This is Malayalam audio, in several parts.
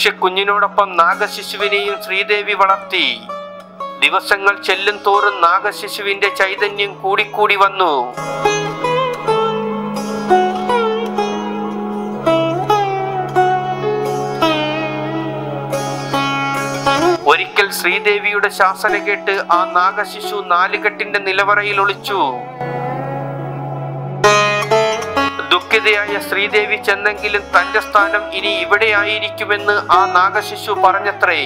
മനുഷ്യക്കുഞ്ഞിനോടൊപ്പം നാഗശിശുവിനെയും ശ്രീദേവി വളർത്തി. ദിവസങ്ങൾ ചെല്ലും തോറും നാഗശിശുവിന്റെ ചൈതന്യം കൂടിക്കൂടി വന്നു. ഒരിക്കൽ ശ്രീദേവിയുടെ ശാസന കേട്ട് ആ നാഗശിശു നാലുകെട്ടിന്റെ നിലവറയിൽ ഒളിച്ചു. ദുഃഖിതയായ ശ്രീദേവി ചെന്നെങ്കിലും തന്റെ സ്ഥാനം ഇനി ഇവിടെയായിരിക്കുമെന്ന് ആ നാഗശിശു പറഞ്ഞത്രേ.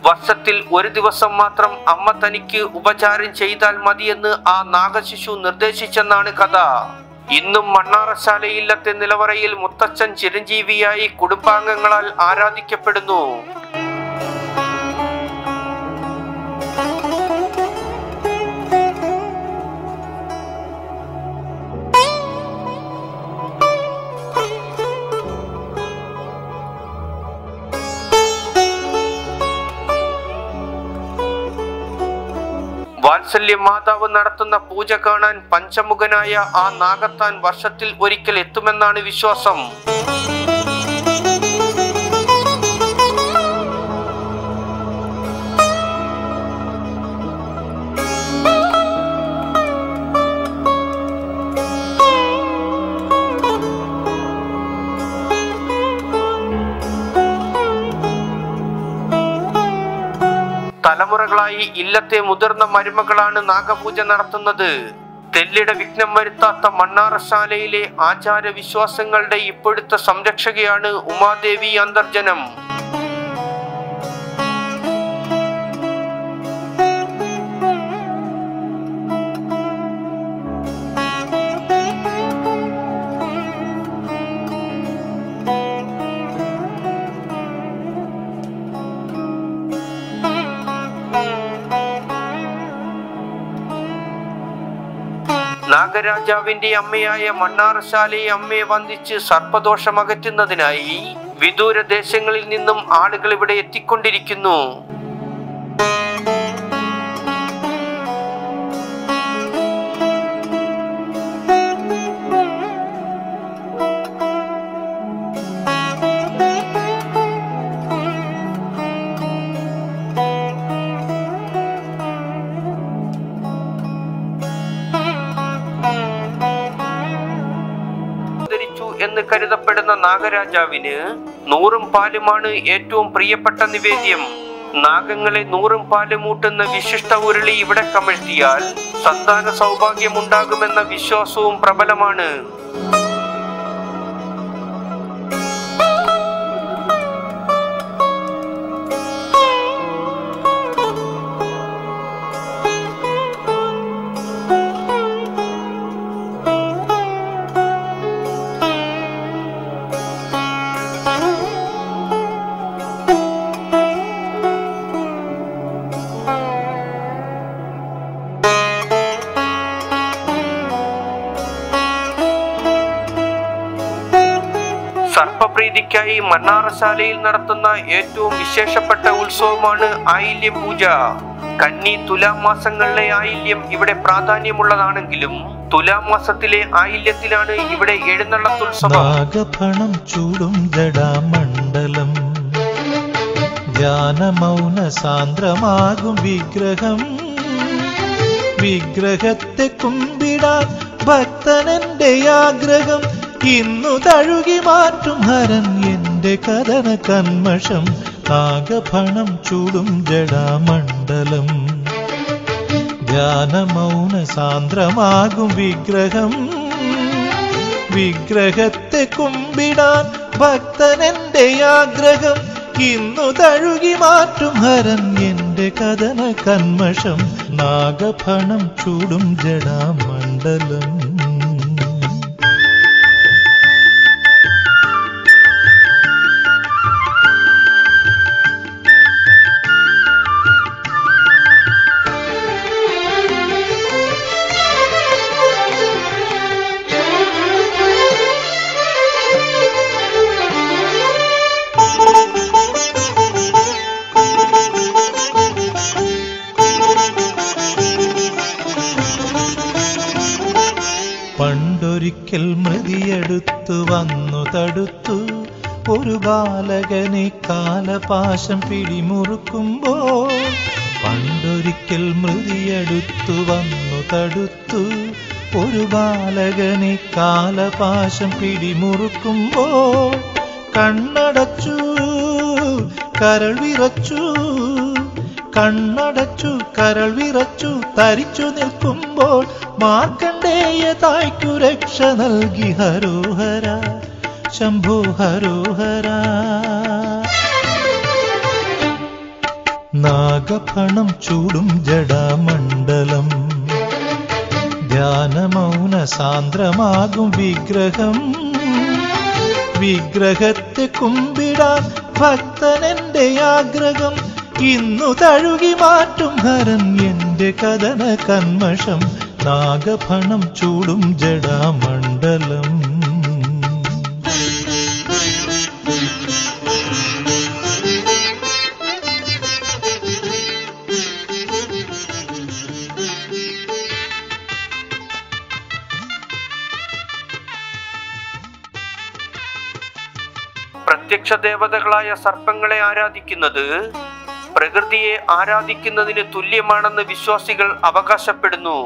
വർഷത്തിൽ ഒരു ദിവസം മാത്രം അമ്മ തനിക്ക് ഉപചാരം ചെയ്താൽ മതിയെന്ന് ആ നാഗശിശു നിർദ്ദേശിച്ചെന്നാണ് കഥ. ഇന്നും മണ്ണാറശാലയില്ലത്തെ നിലവറയിൽ മുത്തച്ഛൻ ചിരഞ്ജീവിയായി കുടുംബാംഗങ്ങളാൽ ആരാധിക്കപ്പെടുന്നു. വാത്സല്യ മാതാവ് നടത്തുന്ന പൂജ കാണാൻ പഞ്ചമുഖനായ ആ നാഗത്താൻ വർഷത്തിൽ ഒരിക്കൽ എത്തുമെന്നാണ് വിശ്വാസം. തലമുറകളായി ഇല്ലത്തെ മുതിർന്ന മരുമകളാണ് നാഗപൂജ നടത്തുന്നത്. തെല്ലിട വിഘ്നം വരുത്താത്ത മണ്ണാറശാലയിലെ ആചാരവിശ്വാസങ്ങളുടെ ഇപ്പോഴത്തെ സംരക്ഷകയാണ് ഉമാദേവി അന്തർജനം. നാഗരാജാവിന്റെ അമ്മയായ മണ്ണാറശാലയെ അമ്മയെ വന്ദിച്ച് സർപ്പദോഷം അകറ്റുന്നതിനായി വിദൂര ദേശങ്ങളിൽ നിന്നും ആളുകൾ ഇവിടെ എത്തിക്കൊണ്ടിരിക്കുന്നു. എന്ന് കരുതപ്പെടുന്ന നാഗരാജാവിന് നൂറും പാലുമാണ് ഏറ്റവും പ്രിയപ്പെട്ട നിവേദ്യം. നാഗങ്ങളെ നൂറും പാലും ഊട്ടുന്ന വിശിഷ്ട ഉരുളി ഇവിടെ കമഴ്ത്തിയാൽ സന്താന സൗഭാഗ്യമുണ്ടാകുമെന്ന വിശ്വാസവും പ്രബലമാണ്. സർപ്പപ്രീതിക്കായി മണ്ണാറശാലയിൽ നടത്തുന്ന ഏറ്റവും വിശേഷപ്പെട്ട ഉത്സവമാണ് ആയില്യം പൂജ. കന്നി തുലാം മാസങ്ങളിലെ ആയില്യം ഇവിടെ പ്രാധാന്യമുള്ളതാണെങ്കിലും തുലാം മാസത്തിലെ ആയില്യത്തിലാണ് ഇവിടെ എഴുന്നള്ളത്തുത്സവം. നാഗഫണം ചൂടും ജടാമണ്ഡലം ധ്യാനമൗന സാന്ദ്രമാകും വിഗ്രഹം. വിഗ്രഹത്തെ കുമ്പിടാൻ ഭക്തനെന്റെ ആഗ്രഹം. ഇന്നു തഴുകി മാറ്റും ഹരൻ എന്റെ കഥന കന്മഷം. നാഗഫണം ചൂടും ജടാമണ്ഡലം ധ്യാനമൗന സാന്ദ്രമാകും വിഗ്രഹം. വിഗ്രഹത്തെ കുമ്പിടാൻ ഭക്തനെന്റെ ആഗ്രഹം. ഇന്നു തഴുകി മാറ്റും ഹരൻ എന്റെ എന്റെ കഥന കന്മഷം നാഗഫണം ചൂടും ജടാമണ്ഡലം. പണ്ടൊരിക്കൽ മൃതിയെടുത്തു വന്നു തടുത്തു ഒരു ബാലകനെ കാലപാശം പിടിമുറുക്കുമ്പോൾ. പണ്ടൊരിക്കൽ മൃതിയെടുത്തു വന്നു തടുത്തു ഒരു ബാലകനെ കാലപാശം പിടിമുറുക്കുമ്പോൾ. കണ്ണടച്ചു കരൾ വിറച്ചു, കണ്ണടച്ചു കരൾ വിറച്ചു തരിച്ചു നിൽക്കുമ്പോൾ മാർക്കണ്ഡേയ തായ്ക്കു രക്ഷ നൽകി ഹരോഹര ശംഭോ ഹരോഹര. നാഗഫണം ചൂടും ജടാമണ്ഡലം, ധ്യാനമൗന സാന്ദ്രമാകും വിഗ്രഹം. വിഗ്രഹത്തെ കുമ്പിടാൻ ഭക്തനെന്റെ ആഗ്രഹം. ഇന്നു തഴുകി മാറ്റും ഹരൻ എന്റെ കഥന കന്മഷം നാഗഫണം ചൂടും ജടാമണ്ഡലം. പ്രത്യക്ഷ ദേവതകളായ സർപ്പങ്ങളെ ആരാധിക്കുന്നത് പ്രകൃതിയെ ആരാധിക്കുന്നതിന് തുല്യമാണെന്ന് വിശ്വാസികൾ അവകാശപ്പെടുന്നു.